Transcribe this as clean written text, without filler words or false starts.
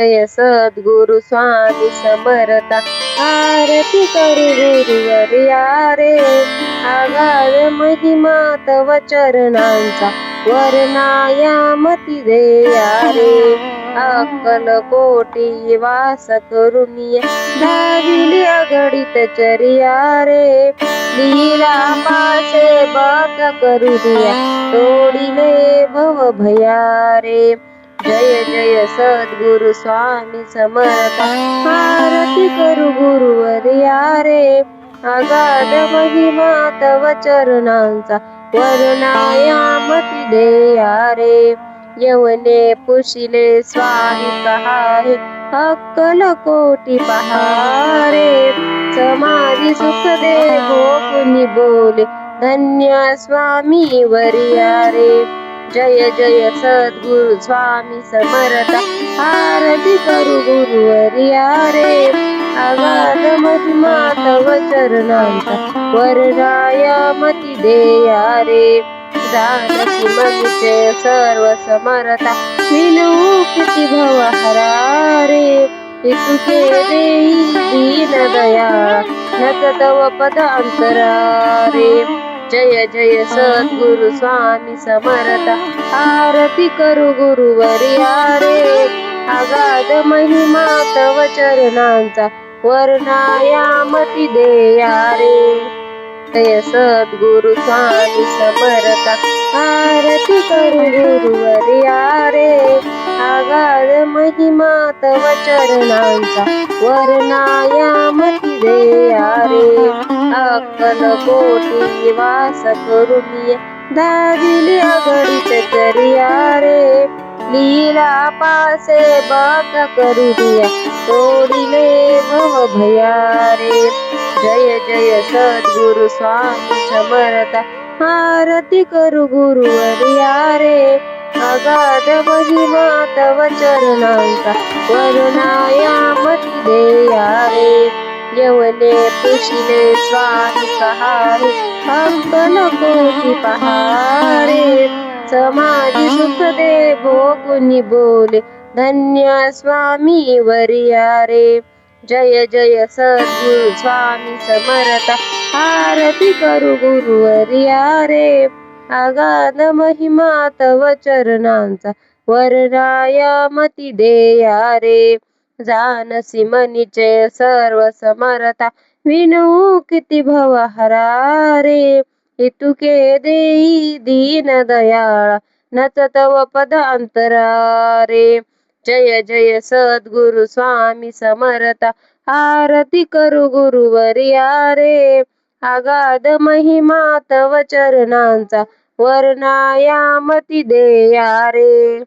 जय सद्गुरु स्वामी समर्थ आरती करू गुरुवर्या रे आगाध महिमा तव चरणांचा वर्णायामती देया रे अक्कल कोटी वास करुनिया धाविली अगणित चर्या रे लीला पासे बत करुनिया तोडिले भव भया रे जय जय सद्गुरु स्वामी समर्थ आरती करू गुरुवर्या रे आगाध महिमा तव चरणांचा वर्णायामती देया रे यवने पुशिले स्वामी कहारे अक्कल कोटी पहारे समाधी सुख दे भोपुनी बोले धन्य स्वामी वर्या रे जय जय सद्गुरु स्वामी समर्थ आरती करू गुरुवर्या रे आगाध महिमा तव चरणांचा वर्णायामती देया रे जानकी मनीचे सर्व समर्था विनवू किती भवहरा रे तुके देई दीन दयाळा नत तव पद अंतरा रे जय जय सद्गुरु स्वामी समर्थ आरती करू गुरुवर्या रे आगाध महिमा तव चरणांचा वर्णायामती देया रे जय सद्गुरु स्वामी समर्थ आरती करू गुरुवर्या रे आगाध महिमा तव चरणांचा वर्णायामती देया रे अक्कल कोटी वास करुनिया धाविली अगणित चर्या रे लीला पासे बत करुनिया तोडिले भव भया रे जय जय सद्गुरु स्वामी समर्थ आरती करू गुरुवर्या रे आगाध महिमा तव चरणांचा वर्णायामती देया रे यवने पुशिले स्वामी कहारे अक्कल कोटी पहारे समाधी सुख दे भोगुनी बोले धन्य स्वामी वर्या रे जय जय सद्गुरु स्वामी समर्थ आरती करू गुरुवर्या रे आगाध महिमा तव चरणांचा वर्णायामती देया रे जानसी मनीचे सर्व समर्था विनवू किती भवहरा रे तुके देई दीन दयाळा नत तव पद अंतरा रे जय जय सद्गुरु स्वामी समर्थ आरती करू गुरुवर्या रे आगाध महिमा तव चरणांचा वर्णायामती देया रे